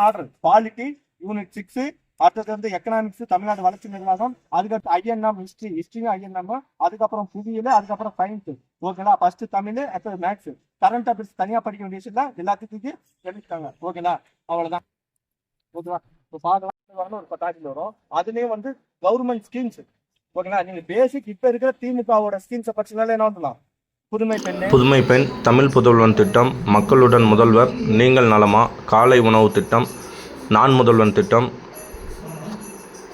Order quality unit 6. அடுத்தது வந்து economics Tamil Nadu வளர்ச்சி நிர்வாகம், அதுக்கடுத்து ஐஎன்எம் ஹிஸ்டரி ஐஎன்எம், அதுக்கப்புறம் புவியியல், அதுக்கப்புறம் சயின்ஸ். ஓகேங்களா? ஃபர்ஸ்ட் தமிழ், அடுத்தது மேக்ஸ். கரண்ட் அஃபேர்ஸ் தனியா படிக்க வேண்டிய விஷயம் தான், எல்லாத்துக்கும் எழுதிட்டாங்க. ஓகேங்களா? அவ்வளவுதான். ஓகேவா? இப்போ பார்க்கலாம் ஒரு 10 ஆர்டிகல் வரும். அதுலயும் வந்து கவர்மெண்ட் ஸ்கீம்ஸ். ஓகேங்களா? நீங்க பேசிக் இப்ப இருக்கிற திமுகவோட ஸ்கீம்ஸை படிச்சதால என்ன பண்ணலாம்? புதுமை பெண், தமிழ் புதல்வன் திட்டம், மக்களுடன் முதல்வர், நீங்கள் நலமா, காலை உணவு திட்டம், நான் முதல்வன் திட்டம்,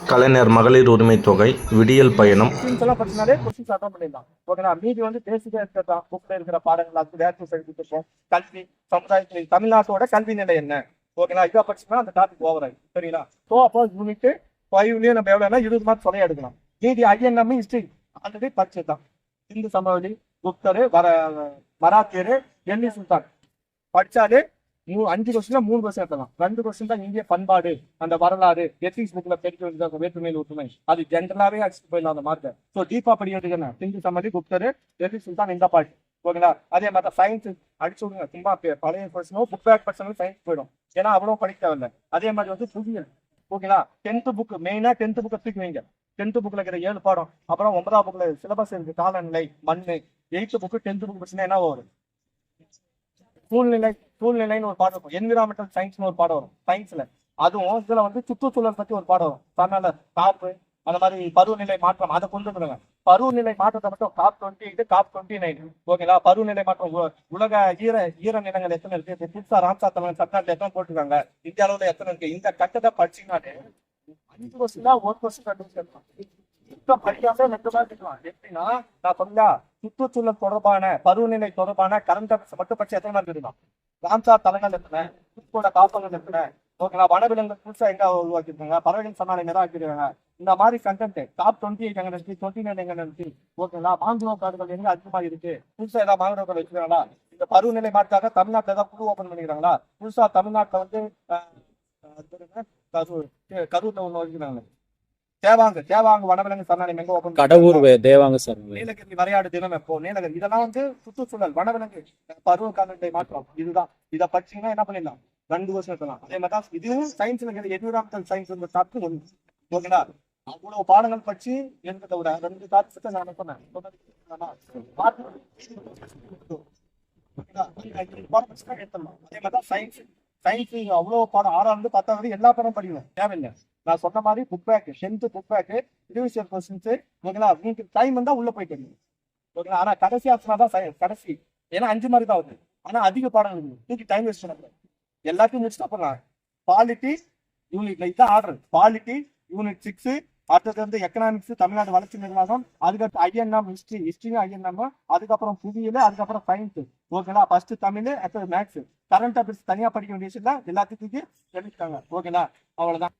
கலைஞர் மகளிர் உரிமை தொகை, விடியல் பயணம். எல்லாம் படிச்சனாலே கொஸ்டின்ஸ் அட்டன் பண்ணிடலாம். ஓகேங்களா? மீதி வந்து பேசிக்கா இருக்கிறதா புக்ல இருக்கிற பாடங்கள், அது வேறு சைடு கல்வி, சமுதாயத்தில் தமிழ்நாட்டோட கல்வி நிலை என்ன? ஓகேங்களா? இதை படிச்சுன்னா அந்த டாபிக் ஓவர் ஆகும். சரிங்களா? ஸோ அப்போ யூனிட் 5லயும் நம்ம எவ்வளோனா 20 மார்க் சொல்ல எடுக்கலாம். மீதி ஐஎன்எம் ஹிஸ்டரி ஆல்ரெடி படிச்சதுதான். இந்து சமவெளி, குப்தரு, மராத்தியரு, டெல்லி சுல்தான் படிச்சாலே 5 கொஸ்டின்ல 3 கொஸ்டின் எடுக்கலாம். 2 கொஸ்டின் தான் இந்திய பண்பாடு, அந்த வரலாறு, எத்திக்ஸ் புக்ல படிக்க வேண்டியது, வேற்றுமையில் ஒற்றுமை. அது ஜென்ரலாவே அடிச்சுட்டு போயிடலாம் அந்த மார்க்கை. ஸோ டீப்பா படிக்க வேண்டியது என்ன? இந்து சமவெளி, குப்தரு, டெல்லி சுல்தான், இந்த பாட்டு. ஓகேங்களா? அதே மாதிரி சயின்ஸ் அடிச்சு விடுங்க. சும்மா பழைய கொஸ்டினோ புக் பேக் படிச்சாலும் சயின்ஸ் போயிடும். ஏன்னா அவ்வளவு படிக்க தேவையில்லை. அதே மாதிரி வந்து புவியியல். ஓகேங்களா? 10th புக் மெயினா 10th புக்கை தூக்கி வைங்க. 10th புக்ல இருக்கிற 7 பாடம், அப்புறம் 9ஆம் புக்ல சிலபஸ் இருக்கு, காலநிலை, மண்ணு. 8th புக் 10th புக் படிச்சுன்னா என்ன வரும்? சூழ்நிலைன்னு ஒரு பாடம் இருக்கும். என்விரான்மெண்டல் சயின்ஸ்னு ஒரு பாடம் வரும் சயின்ஸ்ல. அதுவும் இதுல வந்து சுற்றுச்சூழல் பத்தி ஒரு பாடம் வரும். அதனால காப்பு, அந்த மாதிரி பருவநிலை மாற்றம், அதை கொண்டு வந்துடுங்க. பருவநிலை மாற்றத்தை மட்டும் COP 28, COP 29. ஓகேங்களா? பருவநிலை மாற்றம், உலக ஈர நிலங்கள் எத்தனை இருக்கு, புதுசா ராம்சார் தமிழ் சட்டநாட்டில் எத்தனை போட்டிருக்காங்க, இந்திய அளவுல எத்தனை இருக்கு, இந்த கட்டத்தை படிச்சீங்கன்னாலே 5 கொஸ்டின் தான் 1 கொஸ்டின் கண்டுபிடிச்சிருக்கலாம். இப்ப படிக்காம நெட்டுலாம் எப்படின்னா, நான் சொல்லா சுற்றுச்சூழல் தொடர்பான, பருவநிலை தொடர்பான கரண்ட் அஃபேர்ஸ் மட்டும் படிச்சு எத்தனை மார்க் எடுக்கலாம்? ராம்சார் தலங்கள் எத்தனை, புதுக்கோட காப்பகங்கள் எத்தனை, ஓகேங்களா? வனவிலங்குகள் புதுசா எங்க உருவாக்கிருக்காங்க, பறவைகள் சரணாலயம் எதாவது ஆக்கிருக்காங்க. இந்த மாதிரி கண்டென்ட் COP 28 எங்க இருக்கு, 29 எங்க இருக்கு, ஓகேங்களா? மாங்குளம் காடுகள் எங்க அதிகமா இருக்கு, புதுசா ஏதாவது மாங்குளம் காடு வச்சுக்கிறாங்களா, இந்த பருவநிலை மாற்றாக தமிழ்நாட்டுல ஏதாவது குழு ஓபன் பண்ணிக்கிறாங்களா, புதுசா தமிழ்நாட்டுல வந்து கரூர்ல ஒண்ணு வச்சுக்கிறாங்க, தேவாங்க வனவிலங்கு சரணாலயம் எங்க ஓபன், கடவுர் தேவாங்க சார், நீலகிரி வரையாடு தினம் எப்போ, நீலகிரி. இதெல்லாம் வந்து சுற்றுச்சூழல், வனவிலங்கு, பருவ காலநிலை மாற்றம். இதுதான். இதை படிச்சீங்கன்னா என்ன பண்ணிடலாம்? 2 வருஷம் எடுக்கலாம். அதே மாதிரி தான் இதுவும் சயின்ஸ்ல இருக்கிற என்விரான்மெண்டல் சயின்ஸ் வந்து டாபிக் 1. ஓகேங்களா? அவ்வளவு பாடங்கள் படிச்சு எழுத விட 2 டாபிக் நான் சொன்னேன். அதே மாதிரி தான் சயின்ஸ் அவ்வளவு பாடம் 6ஆம் இருந்து 10ஆம் வரை எல்லா பாடம் படிக்கணும், தேவையில்லை. நான் சொன்ன மாதிரி book back 10th book back revision questions. ஓகேங்களா? உங்களுக்கு டைம் வந்தா உள்ள போயிட்டு ஓகேங்களா? ஆனா கடைசி ஆப்ஷனா தான் கடைசி. ஏன்னா 5 மாதிரி தான் வருது. ஆனா அதிக பாடம் இருக்கு, தூக்கி டைம் வேஸ்ட் பண்ணக்கூடாது. எல்லாத்தையும் முடிச்சுட்டு அப்புறம் குவாலிட்டி யூனிட்ல இதான் ஆர்டர் குவாலிட்டி யூனிட் 6. அடுத்தது வந்து எக்கனாமிக்ஸ் தமிழ்நாடு வளர்ச்சி நிர்வாகம், அதுக்கடுத்து ஐஎன்எம் ஹிஸ்டரி ஐஎன்எம், அதுக்கப்புறம் புவியியல், அதுக்கப்புறம் சயின்ஸ். ஓகேங்களா? ஃபர்ஸ்ட் தமிழ், அடுத்தது மேக்ஸ். கரண்ட் அஃபேர்ஸ் தனியா படிக்க வேண்டிய விஷயம் தான், எல்லாத்துக்கும் எழுதிட்டாங்க. ஓகேங்களா? அவ்வளவுதான்.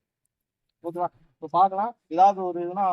ஓகேவா? இப்போ பார்க்கலாம் ஏதாவது ஒரு இதுனா